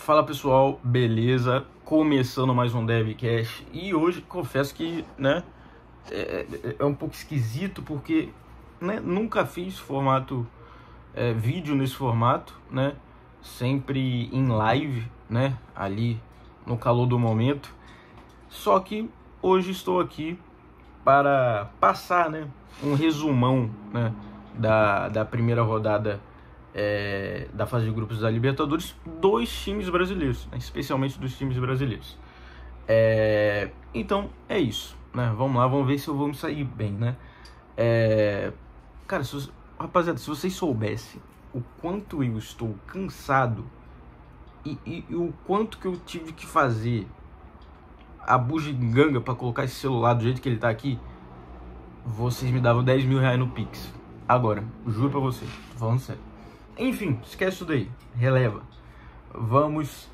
Fala pessoal, beleza? Começando mais um DevCast e hoje confesso que é um pouco esquisito porque nunca fiz formato vídeo nesse formato, sempre em live, ali no calor do momento. Só que hoje estou aqui para passar um resumão da primeira rodada da fase de grupos da Libertadores dos times brasileiros, especialmente dos times brasileiros. Então é isso, vamos lá, vamos ver se eu vou me sair bem, Cara, rapaziada, se vocês soubessem o quanto eu estou cansado e o quanto que eu tive que fazer a bugiganga para colocar esse celular do jeito que ele tá aqui, vocês me davam 10 mil reais no Pix. Agora, juro pra vocês, tô falando sério. Enfim, esquece isso daí, releva. Vamos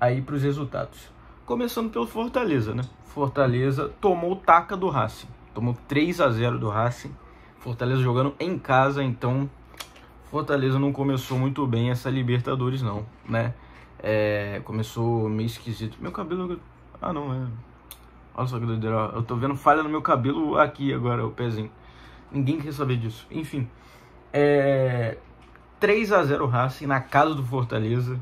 aí para os resultados. Começando pelo Fortaleza, Fortaleza tomou taca do Racing. Tomou 3-0 do Racing. Fortaleza jogando em casa, então Fortaleza não começou muito bem essa Libertadores não, começou meio esquisito. Meu cabelo... Ah, não, olha só que doideira. Eu tô vendo falha no meu cabelo aqui agora, o pezinho. Ninguém quer saber disso. Enfim, 3-0 Racing na casa do Fortaleza.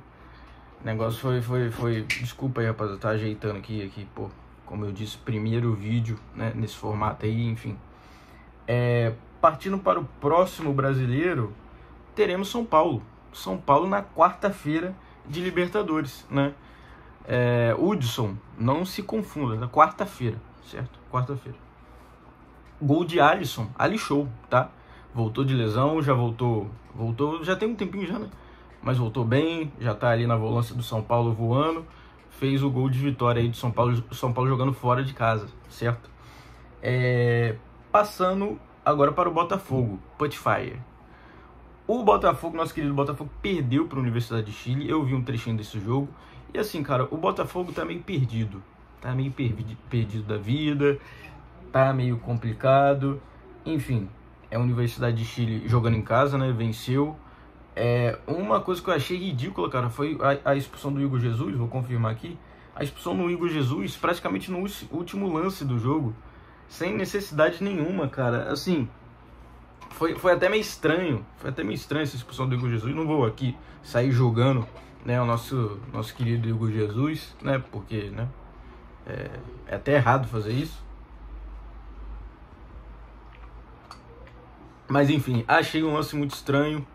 O negócio foi... Desculpa aí, rapaz, eu tô ajeitando aqui, pô. Como eu disse, primeiro vídeo, nesse formato aí, enfim. Partindo para o próximo brasileiro, teremos São Paulo. São Paulo na quarta-feira de Libertadores, Hudson, não se confunda, na quarta-feira, certo? Quarta-feira. Gol de Alisson, Show, tá? Voltou de lesão, já voltou, já tem um tempinho já, mas voltou bem, já tá ali na volância do São Paulo voando, fez o gol de vitória aí do São Paulo jogando fora de casa, certo? Passando agora para o Botafogo, Putfire. O Botafogo, nosso querido Botafogo, perdeu para a Universidade de Chile. Eu vi um trechinho desse jogo. E assim, cara, o Botafogo tá meio perdido. Tá meio perdido da vida. Tá meio complicado. Enfim, é a Universidade de Chile jogando em casa, Venceu. Uma coisa que eu achei ridícula, cara, foi a expulsão do Igor Jesus. Vou confirmar aqui. A expulsão do Igor Jesus praticamente no último lance do jogo. Sem necessidade nenhuma, cara. Assim... Foi até meio estranho. Foi até meio estranho essa expulsão do Igor Jesus. Não vou aqui sair jogando, o nosso querido Igor Jesus, porque, é até errado fazer isso. Mas enfim, achei um lance muito estranho.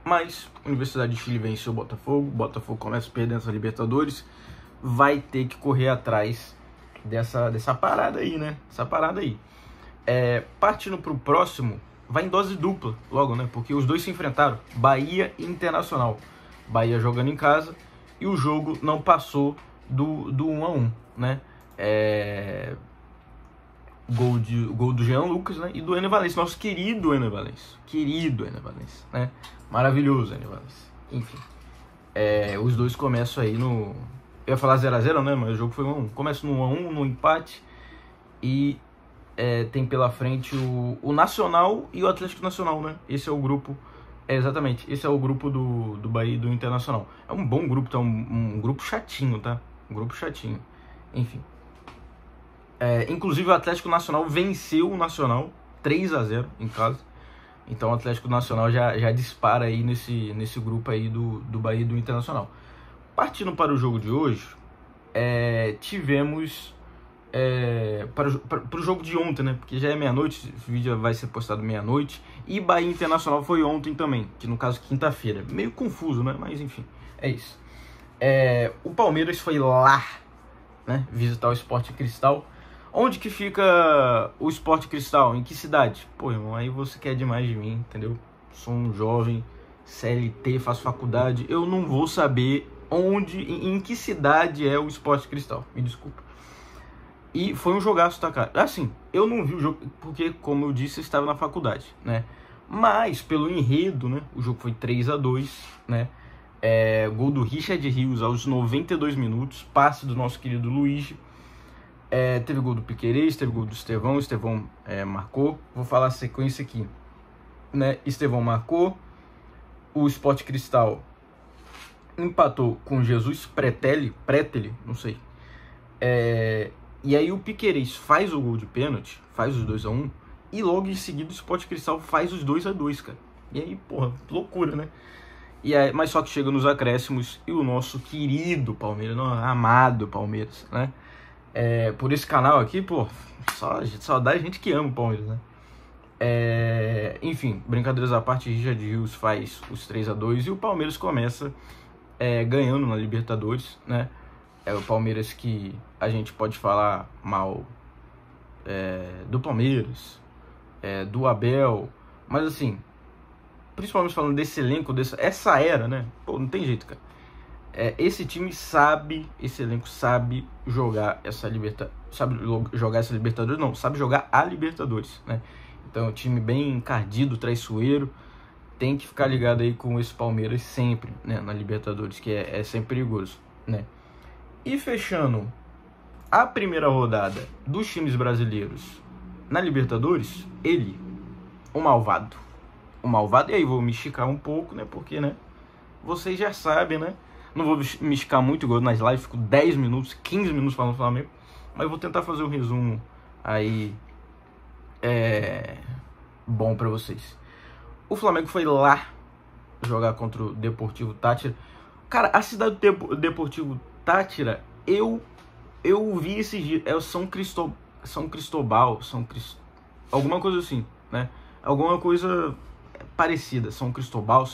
Mas a Universidade de Chile venceu o Botafogo. O Botafogo começa a perder essa Libertadores. Vai ter que correr atrás dessa parada aí, Essa parada aí. Partindo para o próximo, vai em dose dupla logo, porque os dois se enfrentaram, Bahia e Internacional. Bahia jogando em casa e o jogo não passou do 1-1, Gol do Jean Lucas, e do Ener Valencia, nosso querido Ener Valencia, maravilhoso Ener Valencia. Enfim, os dois começam aí no... Eu ia falar 0-0, mas o jogo foi 1-1. Começa no 1-1, no empate e... tem pela frente o Nacional e o Atlético Nacional, Esse é o grupo, exatamente, esse é o grupo do Bahia e do Internacional. É um bom grupo, tá? Um grupo chatinho, tá? Um grupo chatinho. Enfim. Inclusive o Atlético Nacional venceu o Nacional 3-0 em casa. Então o Atlético Nacional já dispara aí nesse grupo aí do Bahia e do Internacional. Partindo para o jogo de hoje, tivemos... para o jogo de ontem, porque já é meia-noite, esse vídeo vai ser postado meia-noite, e Bahia Internacional foi ontem também, que no caso quinta-feira, meio confuso, mas enfim, é isso. O Palmeiras foi lá, visitar o Sport Cristal. Onde que fica o Sport Cristal? Em que cidade? Pô, irmão, aí você quer demais de mim, entendeu? Sou um jovem, CLT, faço faculdade, eu não vou saber em que cidade é o Sport Cristal, me desculpa. E foi um jogaço, tá, cara? Assim, eu não vi o jogo porque, como eu disse, eu estava na faculdade, Mas, pelo enredo, o jogo foi 3-2, Gol do Richard Rios aos 92 minutos, passe do nosso querido Luiz. Teve gol do Piquerez, teve gol do Estevão, marcou. Vou falar a sequência aqui, Estevão marcou, o Sport Cristal empatou com Jesus Prételi, não sei. E aí o Piquerez faz o gol de pênalti, faz os 2-1, e logo em seguida o Sport Cristal faz os 2-2, cara. E aí, porra, loucura, né? Mas só que chega nos acréscimos e o nosso querido Palmeiras, amado Palmeiras, né? Por esse canal aqui, pô, só dá gente que ama o Palmeiras, né? Enfim, brincadeiras à parte, Richard Rios faz os 3-2 e o Palmeiras começa ganhando na Libertadores, né? É o Palmeiras que a gente pode falar mal do Palmeiras, do Abel, mas assim, principalmente falando desse elenco, essa era, né? Pô, não tem jeito, cara. Esse elenco sabe jogar essa Libertadores, não, sabe jogar a Libertadores, né? Então, é um time bem encardido, traiçoeiro, tem que ficar ligado aí com esse Palmeiras sempre, né, na Libertadores, que é sempre perigoso, né? E fechando a primeira rodada dos times brasileiros na Libertadores, o malvado, e aí vou me esticar um pouco, né, porque, né, vocês já sabem, né, não vou me esticar muito, igual nas lives, fico 10 minutos, 15 minutos falando do Flamengo, mas vou tentar fazer um resumo aí, bom pra vocês. O Flamengo foi lá jogar contra o Deportivo Táchira. Cara, a cidade do Deportivo Táchira, eu vi esses dias, São Cristóbal, alguma coisa assim, né? Alguma coisa parecida, São Cristóbal,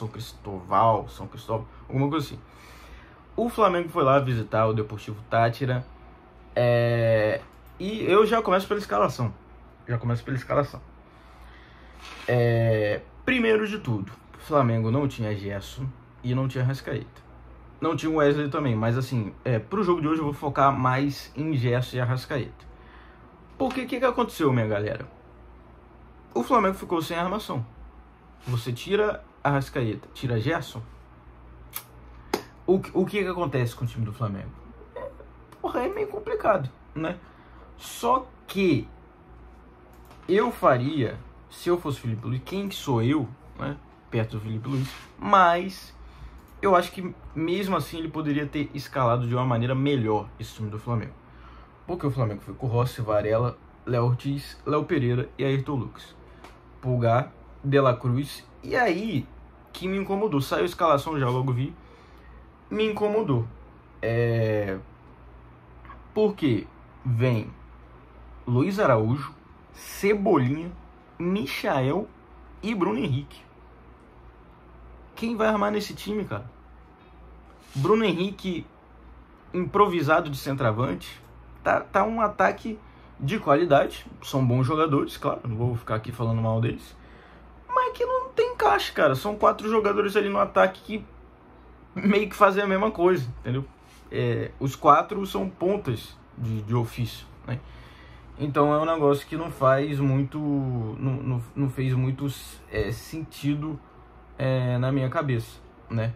alguma coisa assim. O Flamengo foi lá visitar o Deportivo Táchira, e eu já começo pela escalação. Primeiro de tudo, o Flamengo não tinha Gerson e não tinha Arrascaeta. Não tinha o Wesley também, mas assim, pro jogo de hoje eu vou focar mais em Gerson e Arrascaeta. Porque o que aconteceu, minha galera? O Flamengo ficou sem armação. Você tira Arrascaeta, tira Gerson. O que acontece com o time do Flamengo? Porra, é meio complicado, né? Só que eu faria, se eu fosse o Felipe Luiz, quem sou eu, né, perto do Felipe Luiz, mas eu acho que mesmo assim ele poderia ter escalado de uma maneira melhor esse time do Flamengo. Porque o Flamengo foi com Rossi, Varela, Léo Ortiz, Léo Pereira e Ayrton Lucas. Pulgar, De La Cruz, e aí que me incomodou. Saiu a escalação, já logo vi, me incomodou. Porque vem Luiz Araújo, Cebolinha, Michael e Bruno Henrique. Quem vai armar nesse time, cara? Bruno Henrique improvisado de centroavante. Tá um ataque de qualidade. São bons jogadores, claro. Não vou ficar aqui falando mal deles. Mas que não tem encaixe, cara. São 4 jogadores ali no ataque que meio que fazem a mesma coisa, entendeu? Os 4 são pontas de ofício, né? Então é um negócio que não faz muito, não fez muito sentido na minha cabeça, né?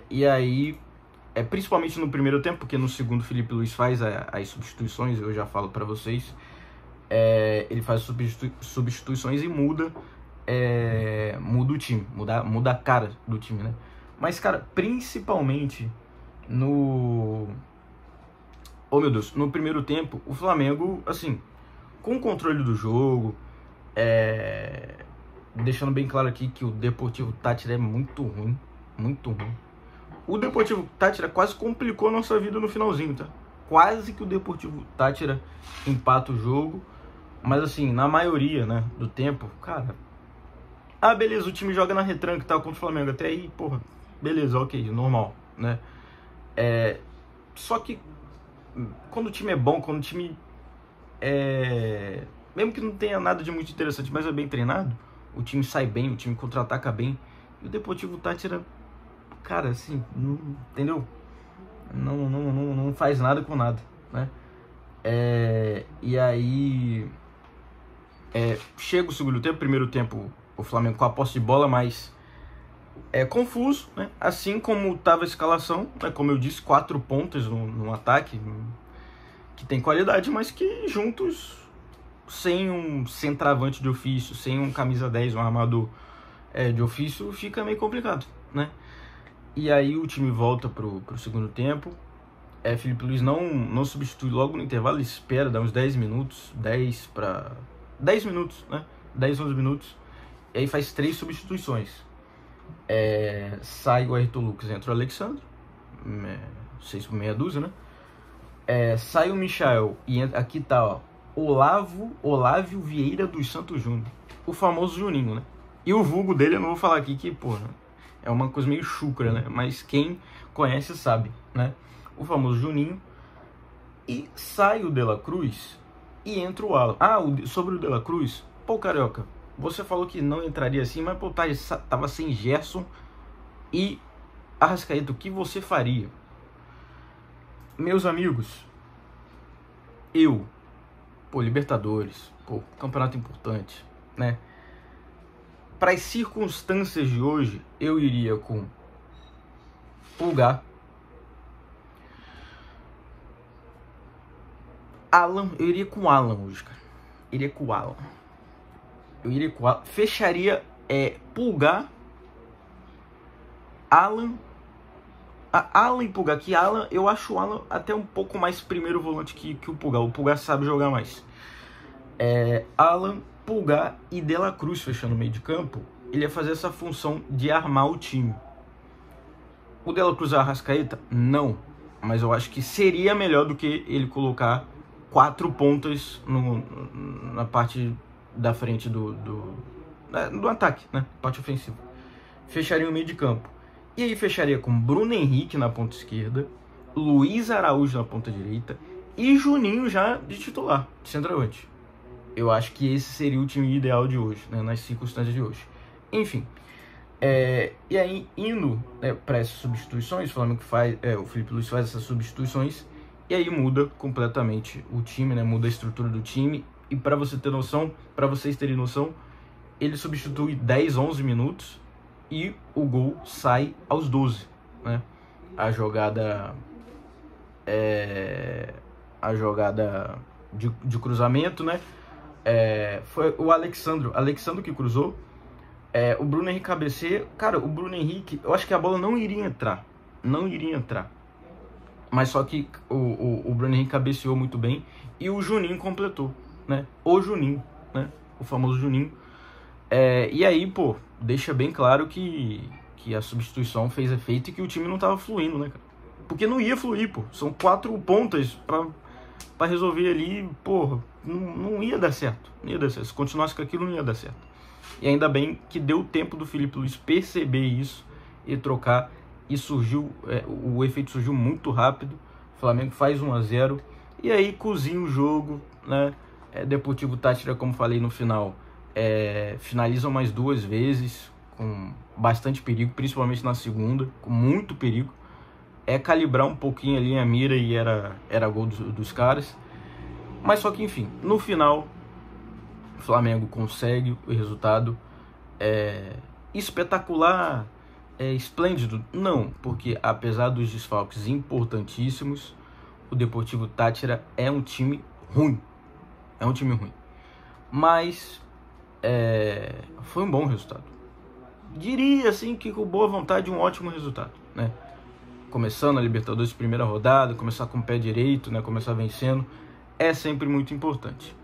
E aí, principalmente no primeiro tempo, porque no segundo o Felipe Luiz faz as substituições, eu já falo pra vocês, ele faz substituições e muda o time, muda a cara do time, né? Mas, cara, principalmente no primeiro tempo, o Flamengo, assim, com o controle do jogo, deixando bem claro aqui que o Deportivo Táchira é muito ruim, muito ruim. O Deportivo Táchira quase complicou a nossa vida no finalzinho, tá? Quase que o Deportivo Táchira empata o jogo, mas assim, na maioria, né, do tempo, cara, beleza, o time joga na retranca e tal contra o Flamengo, até aí, porra, beleza, ok, normal, né? Só que quando o time é bom, quando o time mesmo que não tenha nada de muito interessante, mas é bem treinado, o time sai bem, o time contra-ataca bem. E o Deportivo Táchira, cara, assim, não, entendeu? Não faz nada com nada, né? E aí chega o segundo tempo, primeiro tempo o Flamengo com a posse de bola, mas confuso, né? Assim como estava a escalação, né? Como eu disse, 4 pontas no ataque que tem qualidade, mas que juntos, sem um centroavante de ofício, sem um camisa 10, um armador de ofício, fica meio complicado, né? E aí o time volta pro segundo tempo. Felipe Luiz não substitui logo no intervalo, ele espera, dá uns 10 minutos, 10 minutos, né? 10, 11 minutos. E aí faz 3 substituições. Sai o Ayrton Lucas, entra o Alexandre, 6 por meia dúzia, né? Sai o Michael e aqui tá, ó, Olávio Vieira dos Santos Júnior, o famoso Juninho, né? E o vulgo dele eu não vou falar aqui que, porra, é uma coisa meio chucra, né? Mas quem conhece sabe, né? O famoso Juninho. E sai o De La Cruz e entra o Alan. Sobre o De La Cruz, pô, Carioca, você falou que não entraria assim, mas pô, tava sem Gerson e Arrascaeta, o que você faria? Meus amigos, Libertadores, campeonato importante, né? Para as circunstâncias de hoje, eu iria com Pulgar, Alan, eu iria com Alan hoje, cara. Eu iria com Alan. Fecharia Pulgar, Alan e Pulgar. Que Alan, eu acho o Alan até um pouco mais primeiro volante que o Pulgar. O Pulgar sabe jogar mais. Alan, Pulgar e De La Cruz fechando o meio de campo. Ele ia fazer essa função de armar o time. O De La Cruz Arrascaeta? Não. Mas eu acho que seria melhor do que ele colocar 4 pontas na parte da frente do ataque, né? Parte ofensiva. Fecharia o meio de campo. E aí fecharia com Bruno Henrique na ponta esquerda, Luiz Araújo na ponta direita e Juninho já de titular, de centroavante. Eu acho que esse seria o time ideal de hoje, né? Nas circunstâncias de hoje. Enfim. E aí, indo para essas substituições, o Felipe Luiz faz essas substituições. E aí muda completamente o time, né? Muda a estrutura do time. E para vocês terem noção, ele substitui 10, 11 minutos e o gol sai aos 12, né? A jogada de cruzamento, né? Foi o Alexandre que cruzou. O Bruno Henrique cabeceia. Cara, o Bruno Henrique, eu acho que a bola não iria entrar. Mas só que o Bruno Henrique cabeceou muito bem e o Juninho completou, né? O Juninho, né? O famoso Juninho. E aí, pô, deixa bem claro que a substituição fez efeito e que o time não tava fluindo, né, cara? Porque não ia fluir, pô. São 4 pontas pra resolver ali, porra, não ia dar certo. Não ia dar certo. Se continuasse com aquilo, não ia dar certo. E ainda bem que deu tempo do Felipe Luiz perceber isso e trocar. E surgiu, o efeito surgiu muito rápido. O Flamengo faz 1-0 e aí cozinha o jogo, né? Deportivo Táchira, como falei no final, finalizam mais 2 vezes com bastante perigo, principalmente na segunda, com muito perigo. Calibrar um pouquinho ali a mira e era gol dos caras. Mas só que, enfim, no final o Flamengo consegue o resultado. Espetacular, esplêndido? Não, porque apesar dos desfalques importantíssimos, o Deportivo Táchira é um time ruim. Mas foi um bom resultado. Diria assim que com boa vontade um ótimo resultado, né? Começando a Libertadores primeira rodada, começar com o pé direito, né? Começar vencendo é sempre muito importante.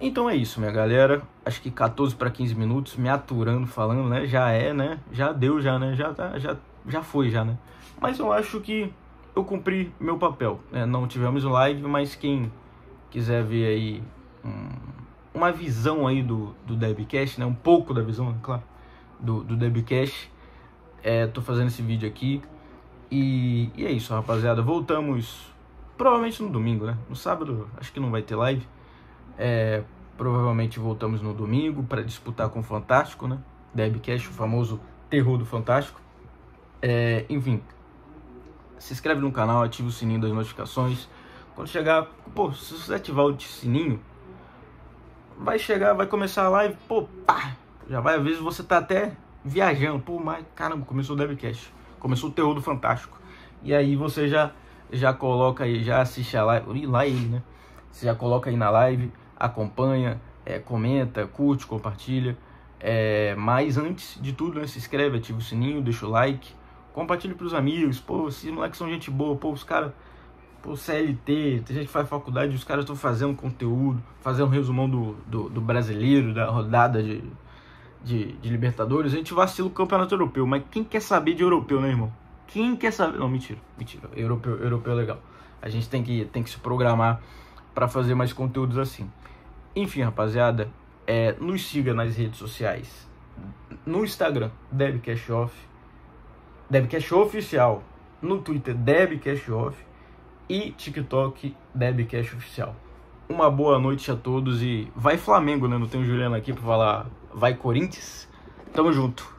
Então é isso, minha galera. Acho que 14 para 15 minutos, me aturando, falando, né? Né? Já deu, né? Já foi, né? Mas eu acho que eu cumpri meu papel, né? Não tivemos live, mas quem quiser ver aí uma visão aí do Debcast, né? Um pouco da visão, claro, do Debcast. Tô fazendo esse vídeo aqui. E é isso, rapaziada. Voltamos provavelmente no domingo, né? No sábado acho que não vai ter live. Provavelmente voltamos no domingo para disputar com o Fantástico, né? Debcast, o famoso terror do Fantástico. Enfim, se inscreve no canal, ativa o sininho das notificações. Quando chegar, pô, se você ativar o sininho, vai começar a live, pô, pá, já vai, às vezes você tá até viajando, pô, mas caramba, começou o Debcast, começou o terror do Fantástico. E aí você já coloca aí, já assiste a live, lá ele, né? Você já coloca aí na live, acompanha, comenta, curte, compartilha. Mas antes de tudo, né, se inscreve, ativa o sininho, deixa o like, Compartilhe pros amigos. Pô, esses moleques são gente boa. Pô, os caras... Pô, CLT, tem gente que faz faculdade, os caras estão fazendo conteúdo, fazendo um resumão do brasileiro, da rodada de Libertadores. A gente vacila o campeonato europeu, mas quem quer saber de europeu, né, irmão? Quem quer saber? Não, mentira. Europeu é legal. A gente tem que se programar para fazer mais conteúdos assim. Enfim, rapaziada, nos siga nas redes sociais. No Instagram, DebCashOff. DebCash Oficial. No Twitter, DebCashOff. E TikTok, DebCash Oficial. Uma boa noite a todos e vai Flamengo, né? Não tem o Juliano aqui pra falar vai Corinthians. Tamo junto.